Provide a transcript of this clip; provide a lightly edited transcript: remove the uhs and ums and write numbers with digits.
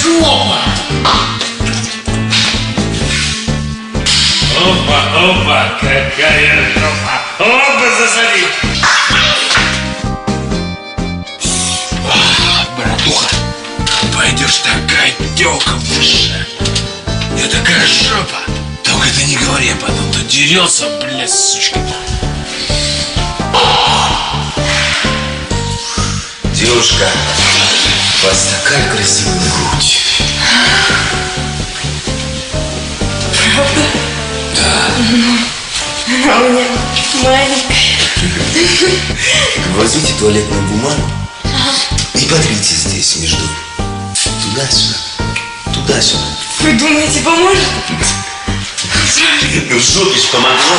жопа! Опа, какая жопа! Опа, засади! Братуха, пойдешь, такая тёлка в душе. Я такая жопа. Только ты не говори, а потом тут дерется, блядь, сучка. Девушка, у вас такая красивая грудь. Правда? Да. А у меня маленькая. Возьмите туалетную бумагу и потрите здесь между туда-сюда, туда-сюда. Вы думаете, поможет? Ну, в жопе ж помогло.